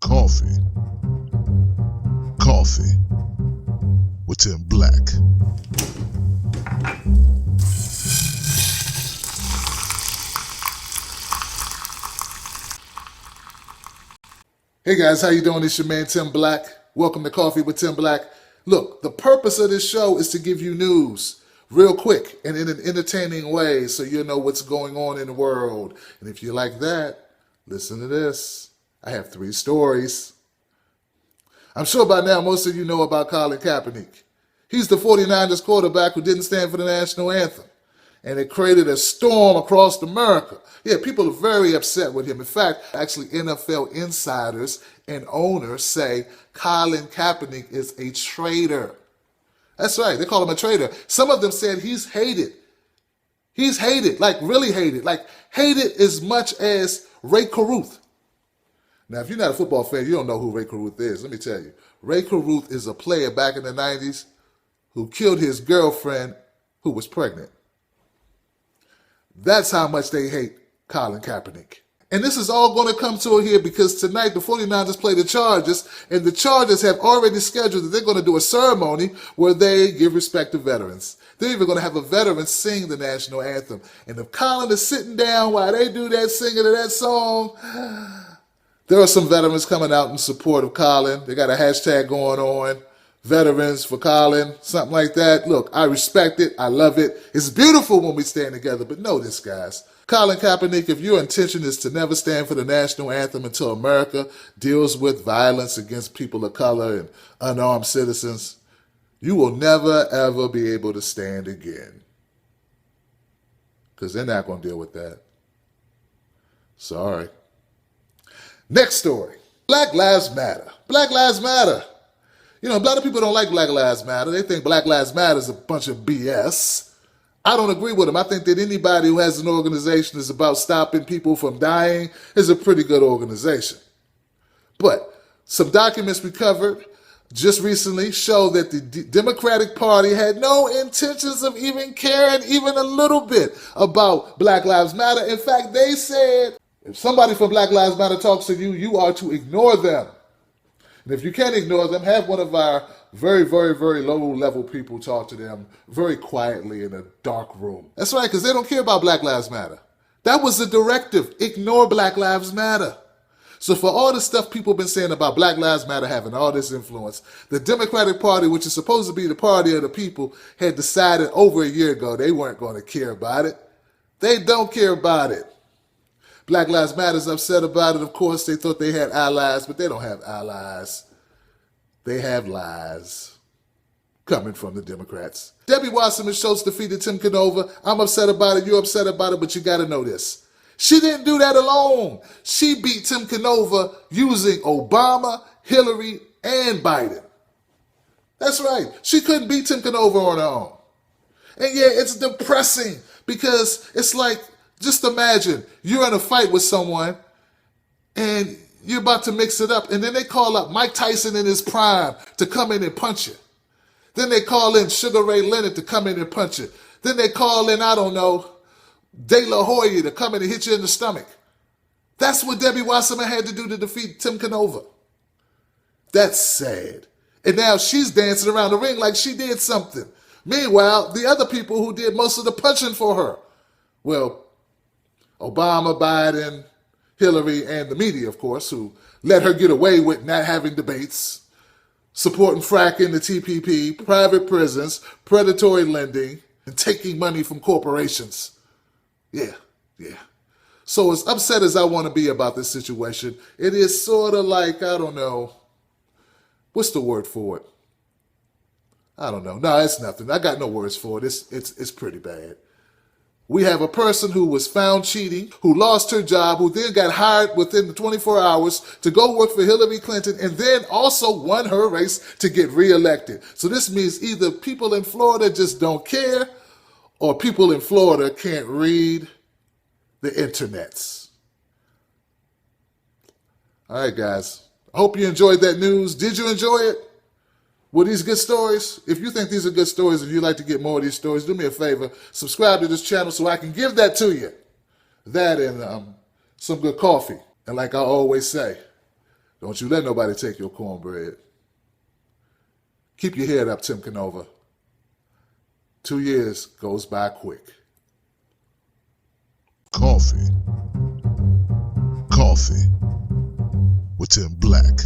Coffee with Tim Black. Hey guys, how you doing? It's your man Tim Black. Welcome to Coffee with Tim Black. Look, the purpose of this show is to give you news real quick and in an entertaining way so you know what's going on in the world. And if you like that, listen to this. I have 3 stories. I'm sure by now most of you know about Colin Kaepernick. He's the 49ers quarterback who didn't stand for the National Anthem. And it created a storm across America. Yeah, people are very upset with him. In fact, actually NFL insiders and owners say Colin Kaepernick is a traitor. That's right, they call him a traitor. Some of them said he's hated. He's hated, like really hated. Like hated as much as Ray Caruth. Now, if you're not a football fan, you don't know who Ray Caruth is. Let me tell you. Ray Caruth is a player back in the 90s who killed his girlfriend who was pregnant. That's how much they hate Colin Kaepernick. And this is all going to come to a head because tonight the 49ers play the Chargers, and the Chargers have already scheduled that they're going to do a ceremony where they give respect to veterans. They're even going to have a veteran sing the National Anthem. And if Colin is sitting down while they do that singing of that song, there are some veterans coming out in support of Colin. They got a hashtag going on, veterans for Colin, something like that. Look, I respect it. I love it. It's beautiful when we stand together. But know this, guys. Colin Kaepernick, if your intention is to never stand for the National Anthem until America deals with violence against people of color and unarmed citizens, you will never, ever be able to stand again. Because they're not going to deal with that. Sorry. Next story. Black Lives Matter. Black Lives Matter. You know, a lot of people don't like Black Lives Matter. They think Black Lives Matter is a bunch of BS. I don't agree with them. I think that anybody who has an organization that's about stopping people from dying is a pretty good organization. But some documents we covered just recently show that the Democratic Party had no intentions of even caring even a little bit about Black Lives Matter. In fact, they said, if somebody from Black Lives Matter talks to you, you are to ignore them. And if you can't ignore them, have one of our very, very, very low-level people talk to them very quietly in a dark room. That's right, because they don't care about Black Lives Matter. That was the directive. Ignore Black Lives Matter. So for all the stuff people have been saying about Black Lives Matter having all this influence, the Democratic Party, which is supposed to be the party of the people, had decided over a year ago they weren't going to care about it. They don't care about it. Black Lives Matter is upset about it. Of course, they thought they had allies, but they don't have allies. They have lies coming from the Democrats. Debbie Wasserman Schultz defeated Tim Canova. I'm upset about it. You're upset about it, but you got to know this. She didn't do that alone. She beat Tim Canova using Obama, Hillary, and Biden. That's right. She couldn't beat Tim Canova on her own. And yeah, it's depressing because it's like, just imagine you're in a fight with someone and you're about to mix it up, and then they call up Mike Tyson in his prime to come in and punch you. Then they call in Sugar Ray Leonard to come in and punch you. Then they call in, I don't know, De La Hoya to come in and hit you in the stomach. That's what Debbie Wasserman had to do to defeat Tim Canova. That's sad. And now she's dancing around the ring like she did something. Meanwhile, the other people who did most of the punching for her, well, Obama, Biden, Hillary, and the media, of course, who let her get away with not having debates, supporting fracking, the TPP, private prisons, predatory lending, and taking money from corporations. Yeah. So as upset as I want to be about this situation, it is sort of like, I don't know, what's the word for it? I don't know. No, it's nothing. I got no words for it. It's pretty bad. We have a person who was found cheating, who lost her job, who then got hired within the 24 hours to go work for Hillary Clinton, and then also won her race to get reelected. So this means either people in Florida just don't care, or people in Florida can't read the internets. All right, guys. I hope you enjoyed that news. Did you enjoy it? Were these good stories? If you think these are good stories and you'd like to get more of these stories, do me a favor. Subscribe to this channel so I can give that to you. That and some good coffee. And like I always say, Don't you let nobody take your cornbread. Keep your head up, Tim Canova. 2 years goes by quick. Coffee with Tim Black.